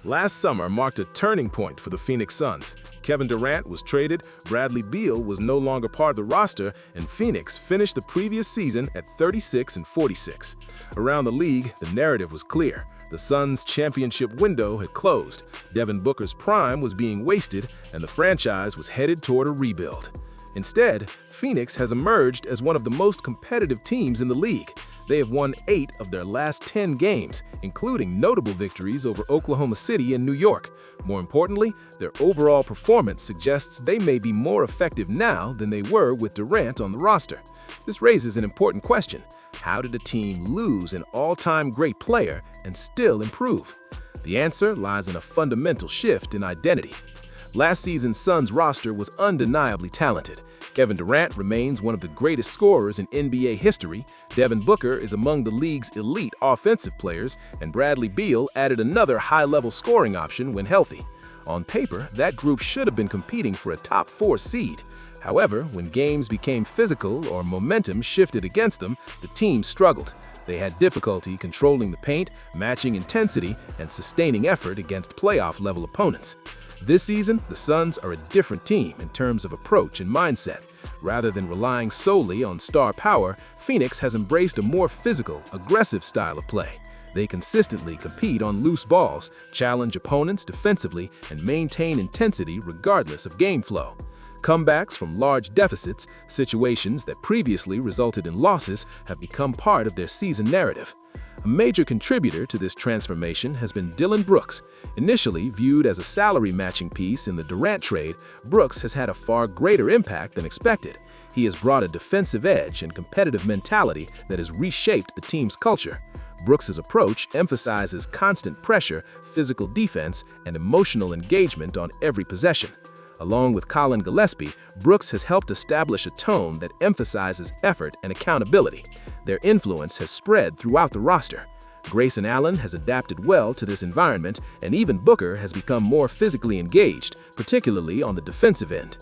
Last summer marked a turning point for the Phoenix Suns. Kevin Durant was traded, Bradley Beal was no longer part of the roster, and Phoenix finished the previous season at 36-46. Around the league, the narrative was clear. The Suns' championship window had closed, Devin Booker's prime was being wasted, and the franchise was headed toward a rebuild. Instead, Phoenix has emerged as one of the most competitive teams in the league. They have won 8 of their last 10 games, including notable victories over Oklahoma City and New York. More importantly, their overall performance suggests they may be more effective now than they were with Durant on the roster. This raises an important question. How did a team lose an all-time great player and still improve? The answer lies in a fundamental shift in identity. Last season's Suns roster was undeniably talented. Kevin Durant remains one of the greatest scorers in NBA history, Devin Booker is among the league's elite offensive players, and Bradley Beal added another high-level scoring option when healthy. On paper, that group should have been competing for a top 4 seed. However, when games became physical or momentum shifted against them, the team struggled. They had difficulty controlling the paint, matching intensity, and sustaining effort against playoff-level opponents. This season, the Suns are a different team in terms of approach and mindset. Rather than relying solely on star power, Phoenix has embraced a more physical, aggressive style of play. They consistently compete on loose balls, challenge opponents defensively, and maintain intensity regardless of game flow. Comebacks from large deficits, situations that previously resulted in losses, have become part of their season narrative. A major contributor to this transformation has been Dillon Brooks. Initially viewed as a salary-matching piece in the Durant trade, Brooks has had a far greater impact than expected. He has brought a defensive edge and competitive mentality that has reshaped the team's culture. Brooks's approach emphasizes constant pressure, physical defense, and emotional engagement on every possession. Along with Colin Gillespie, Brooks has helped establish a tone that emphasizes effort and accountability. Their influence has spread throughout the roster. Grayson Allen has adapted well to this environment, and even Booker has become more physically engaged, particularly on the defensive end.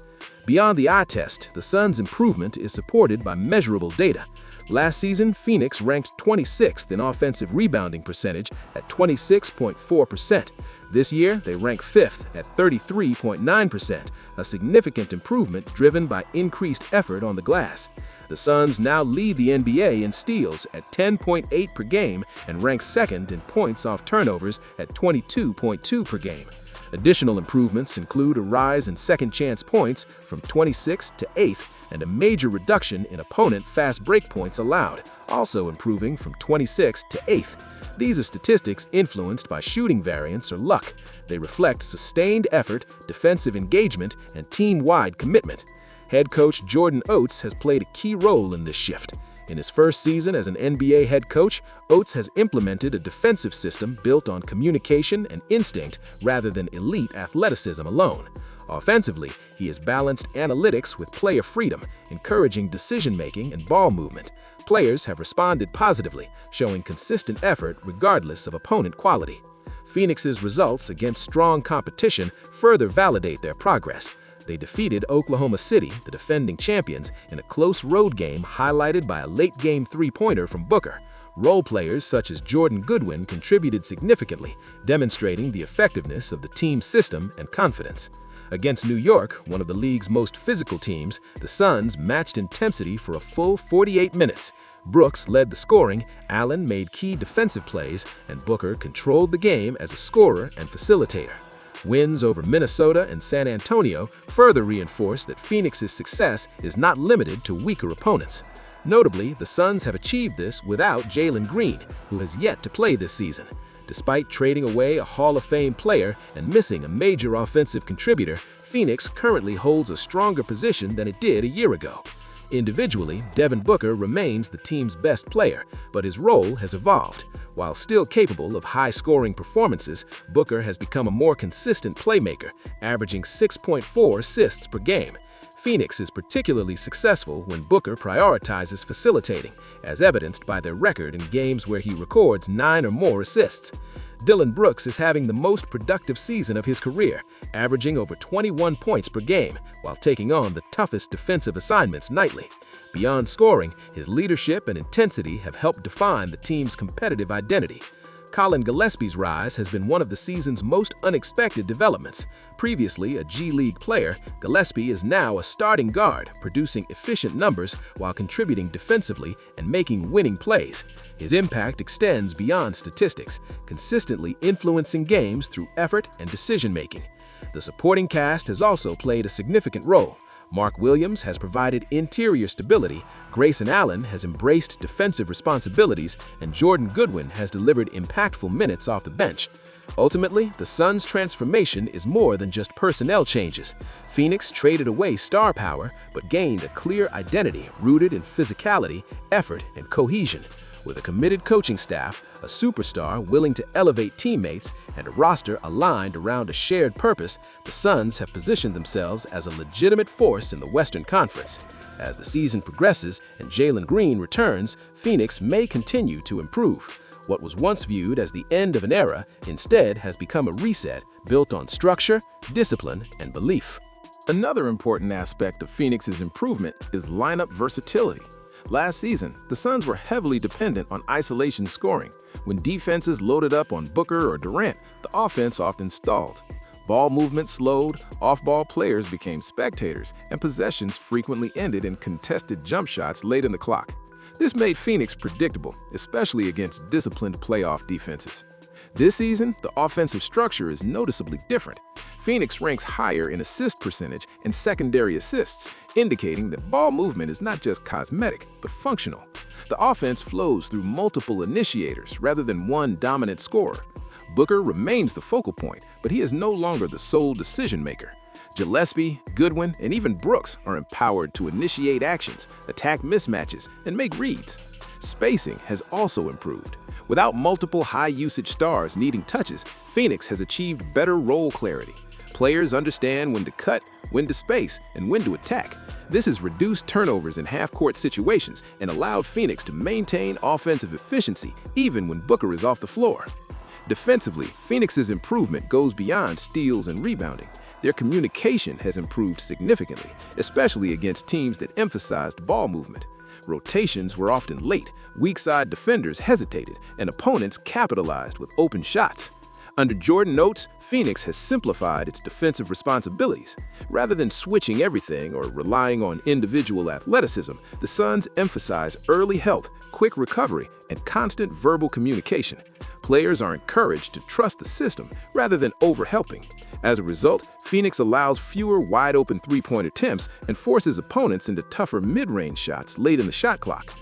Beyond the eye test, the Suns' improvement is supported by measurable data. Last season, Phoenix ranked 26th in offensive rebounding percentage at 26.4%. This year, they rank 5th at 33.9%, a significant improvement driven by increased effort on the glass. The Suns now lead the NBA in steals at 10.8 per game and rank 2nd in points off turnovers at 22.2 per game. Additional improvements include a rise in second-chance points from 26th to 8th and a major reduction in opponent fast break points allowed, also improving from 26th to 8th. These are statistics influenced by shooting variance or luck. They reflect sustained effort, defensive engagement, and team-wide commitment. Head coach Jordan Oates has played a key role in this shift. In his first season as an NBA head coach, Oates has implemented a defensive system built on communication and instinct rather than elite athleticism alone. Offensively, he has balanced analytics with player freedom, encouraging decision-making and ball movement. Players have responded positively, showing consistent effort regardless of opponent quality. Phoenix's results against strong competition further validate their progress. They defeated Oklahoma City, the defending champions, in a close road game highlighted by a late-game three-pointer from Booker. Role players such as Jordan Goodwin contributed significantly, demonstrating the effectiveness of the team's system and confidence. Against New York, one of the league's most physical teams, the Suns matched intensity for a full 48 minutes. Brooks led the scoring, Allen made key defensive plays, and Booker controlled the game as a scorer and facilitator. Wins over Minnesota and San Antonio further reinforce that Phoenix's success is not limited to weaker opponents. Notably, the Suns have achieved this without Jalen Green, who has yet to play this season. Despite trading away a Hall of Fame player and missing a major offensive contributor, Phoenix currently holds a stronger position than it did a year ago. Individually, Devin Booker remains the team's best player, but his role has evolved. While still capable of high-scoring performances, Booker has become a more consistent playmaker, averaging 6.4 assists per game. Phoenix is particularly successful when Booker prioritizes facilitating, as evidenced by their record in games where he records 9 or more assists. Dillon Brooks is having the most productive season of his career, averaging over 21 points per game, while taking on the toughest defensive assignments nightly. Beyond scoring, his leadership and intensity have helped define the team's competitive identity. Colin Gillespie's rise has been one of the season's most unexpected developments. Previously a G League player, Gillespie is now a starting guard, producing efficient numbers while contributing defensively and making winning plays. His impact extends beyond statistics, consistently influencing games through effort and decision-making. The supporting cast has also played a significant role. Mark Williams has provided interior stability, Grayson Allen has embraced defensive responsibilities, and Jordan Goodwin has delivered impactful minutes off the bench. Ultimately, the Suns' transformation is more than just personnel changes. Phoenix traded away star power, but gained a clear identity rooted in physicality, effort, and cohesion. With a committed coaching staff, a superstar willing to elevate teammates, and a roster aligned around a shared purpose, the Suns have positioned themselves as a legitimate force in the Western Conference. As the season progresses and Jalen Green returns, Phoenix may continue to improve. What was once viewed as the end of an era instead has become a reset built on structure, discipline, and belief. Another important aspect of Phoenix's improvement is lineup versatility. Last season, the Suns were heavily dependent on isolation scoring. When defenses loaded up on Booker or Durant, the offense often stalled. Ball movement slowed, off-ball players became spectators, and possessions frequently ended in contested jump shots late in the clock. This made Phoenix predictable, especially against disciplined playoff defenses. This season, the offensive structure is noticeably different. Phoenix ranks higher in assist percentage and secondary assists, indicating that ball movement is not just cosmetic, but functional. The offense flows through multiple initiators rather than one dominant scorer. Booker remains the focal point, but he is no longer the sole decision-maker. Gillespie, Goodwin, and even Brooks are empowered to initiate actions, attack mismatches, and make reads. Spacing has also improved. Without multiple high-usage stars needing touches, Phoenix has achieved better role clarity. Players understand when to cut, when to space, and when to attack. This has reduced turnovers in half-court situations and allowed Phoenix to maintain offensive efficiency even when Booker is off the floor. Defensively, Phoenix's improvement goes beyond steals and rebounding. Their communication has improved significantly, especially against teams that emphasized ball movement. Rotations were often late, weak-side defenders hesitated, and opponents capitalized with open shots. Under Jordan Notes, Phoenix has simplified its defensive responsibilities. Rather than switching everything or relying on individual athleticism, the Suns emphasize early help, quick recovery, and constant verbal communication. Players are encouraged to trust the system rather than overhelping. As a result, Phoenix allows fewer wide-open three-point attempts and forces opponents into tougher mid-range shots late in the shot clock.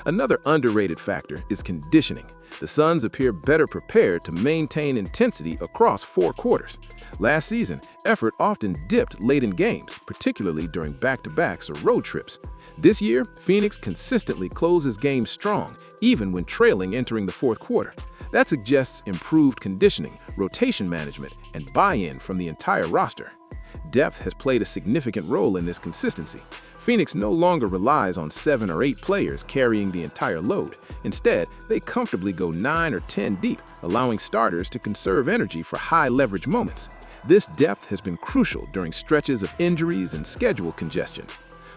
Another underrated factor is conditioning. The Suns appear better prepared to maintain intensity across 4 quarters. Last season, effort often dipped late in games, particularly during back-to-backs or road trips. This year, Phoenix consistently closes games strong, even when trailing entering the 4th quarter. That suggests improved conditioning, rotation management, and buy-in from the entire roster. Depth has played a significant role in this consistency. Phoenix no longer relies on 7 or 8 players carrying the entire load. Instead, they comfortably go 9 or 10 deep, allowing starters to conserve energy for high-leverage moments. This depth has been crucial during stretches of injuries and schedule congestion.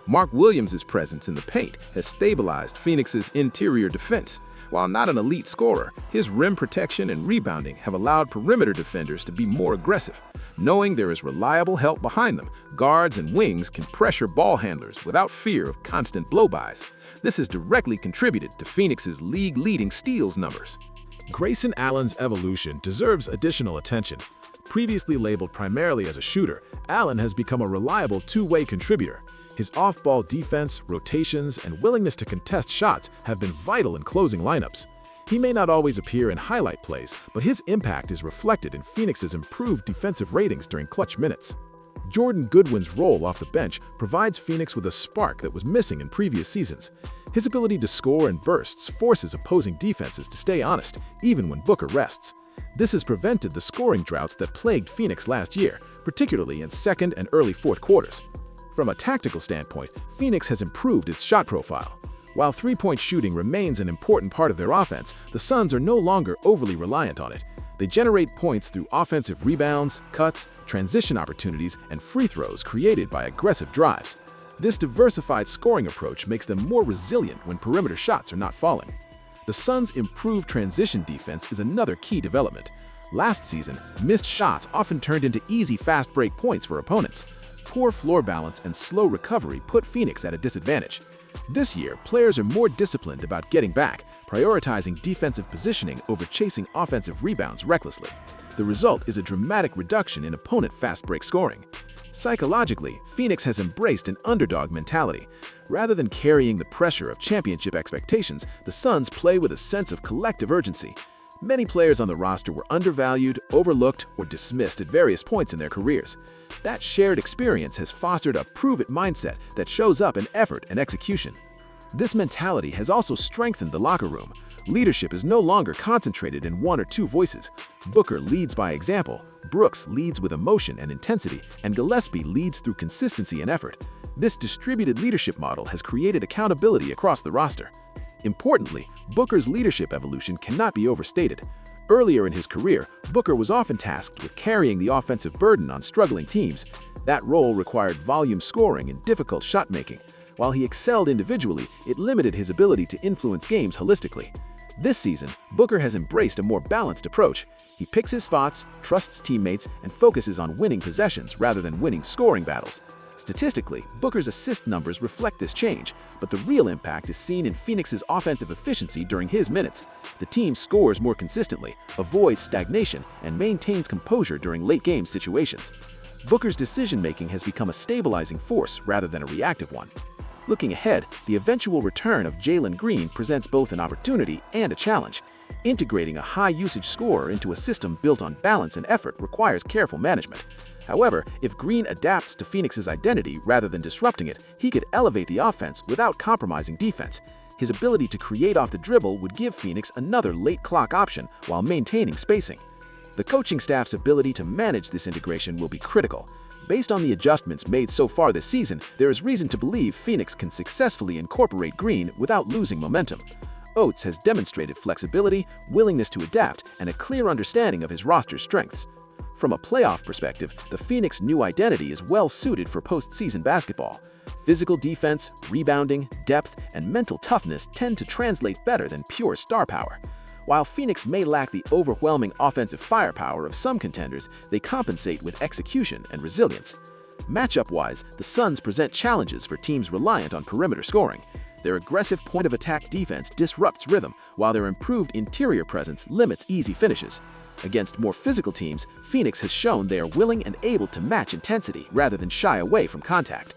Mark Williams' presence in the paint has stabilized Phoenix's interior defense. While not an elite scorer, his rim protection and rebounding have allowed perimeter defenders to be more aggressive. Knowing there is reliable help behind them, guards and wings can pressure ball handlers without fear of constant blow-bys. This has directly contributed to Phoenix's league-leading steals numbers. Grayson Allen's evolution deserves additional attention. Previously labeled primarily as a shooter, Allen has become a reliable two-way contributor. His off-ball defense, rotations, and willingness to contest shots have been vital in closing lineups. He may not always appear in highlight plays, but his impact is reflected in Phoenix's improved defensive ratings during clutch minutes. Jordan Goodwin's role off the bench provides Phoenix with a spark that was missing in previous seasons. His ability to score in bursts forces opposing defenses to stay honest, even when Booker rests. This has prevented the scoring droughts that plagued Phoenix last year, particularly in second and early 4th quarters. From a tactical standpoint, Phoenix has improved its shot profile. While three-point shooting remains an important part of their offense, the Suns are no longer overly reliant on it. They generate points through offensive rebounds, cuts, transition opportunities, and free throws created by aggressive drives. This diversified scoring approach makes them more resilient when perimeter shots are not falling. The Suns' improved transition defense is another key development. Last season, missed shots often turned into easy fast break points for opponents. Poor floor balance and slow recovery put Phoenix at a disadvantage. This year, players are more disciplined about getting back, prioritizing defensive positioning over chasing offensive rebounds recklessly. The result is a dramatic reduction in opponent fast break scoring. Psychologically, Phoenix has embraced an underdog mentality. Rather than carrying the pressure of championship expectations, the Suns play with a sense of collective urgency. Many players on the roster were undervalued, overlooked, or dismissed at various points in their careers. That shared experience has fostered a prove-it mindset that shows up in effort and execution. This mentality has also strengthened the locker room. Leadership is no longer concentrated in one or two voices. Booker leads by example, Brooks leads with emotion and intensity, and Gillespie leads through consistency and effort. This distributed leadership model has created accountability across the roster. Importantly, Booker's leadership evolution cannot be overstated. Earlier in his career, Booker was often tasked with carrying the offensive burden on struggling teams. That role required volume scoring and difficult shot making. While he excelled individually, it limited his ability to influence games holistically. This season, Booker has embraced a more balanced approach. He picks his spots, trusts teammates, and focuses on winning possessions rather than winning scoring battles. Statistically, Booker's assist numbers reflect this change, but the real impact is seen in Phoenix's offensive efficiency during his minutes. The team scores more consistently, avoids stagnation, and maintains composure during late-game situations. Booker's decision-making has become a stabilizing force rather than a reactive one. Looking ahead, the eventual return of Jalen Green presents both an opportunity and a challenge. Integrating a high-usage scorer into a system built on balance and effort requires careful management. However, if Green adapts to Phoenix's identity rather than disrupting it, he could elevate the offense without compromising defense. His ability to create off the dribble would give Phoenix another late-clock option while maintaining spacing. The coaching staff's ability to manage this integration will be critical. Based on the adjustments made so far this season, there is reason to believe Phoenix can successfully incorporate Green without losing momentum. Oates has demonstrated flexibility, willingness to adapt, and a clear understanding of his roster's strengths. From a playoff perspective, the Phoenix new identity is well suited for postseason basketball. Physical defense, rebounding, depth, and mental toughness tend to translate better than pure star power. While Phoenix may lack the overwhelming offensive firepower of some contenders, they compensate with execution and resilience. Matchup-wise, the Suns present challenges for teams reliant on perimeter scoring. Their aggressive point-of-attack defense disrupts rhythm, while their improved interior presence limits easy finishes. Against more physical teams, Phoenix has shown they are willing and able to match intensity rather than shy away from contact.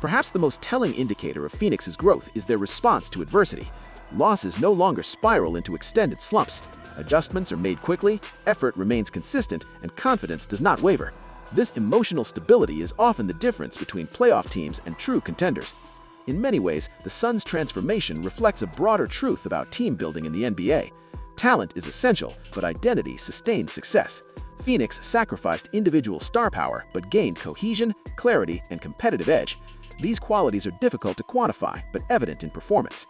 Perhaps the most telling indicator of Phoenix's growth is their response to adversity. Losses no longer spiral into extended slumps. Adjustments are made quickly, effort remains consistent, and confidence does not waver. This emotional stability is often the difference between playoff teams and true contenders. In many ways, the Suns' transformation reflects a broader truth about team building in the NBA. Talent is essential, but identity sustains success. Phoenix sacrificed individual star power but gained cohesion, clarity, and competitive edge. These qualities are difficult to quantify, but evident in performance.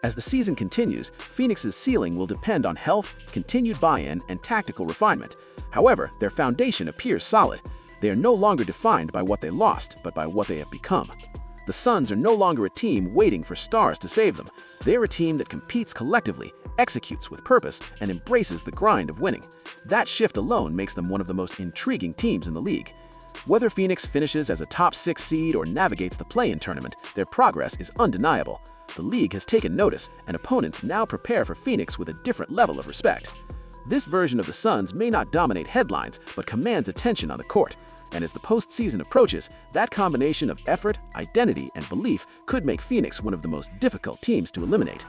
As the season continues, Phoenix's ceiling will depend on health, continued buy-in, and tactical refinement. However, their foundation appears solid. They are no longer defined by what they lost, but by what they have become. The Suns are no longer a team waiting for stars to save them. They are a team that competes collectively, executes with purpose, and embraces the grind of winning. That shift alone makes them one of the most intriguing teams in the league. Whether Phoenix finishes as a top 6 seed or navigates the play-in tournament, their progress is undeniable. The league has taken notice, and opponents now prepare for Phoenix with a different level of respect. This version of the Suns may not dominate headlines, but commands attention on the court. And as the postseason approaches, that combination of effort, identity, and belief could make Phoenix one of the most difficult teams to eliminate.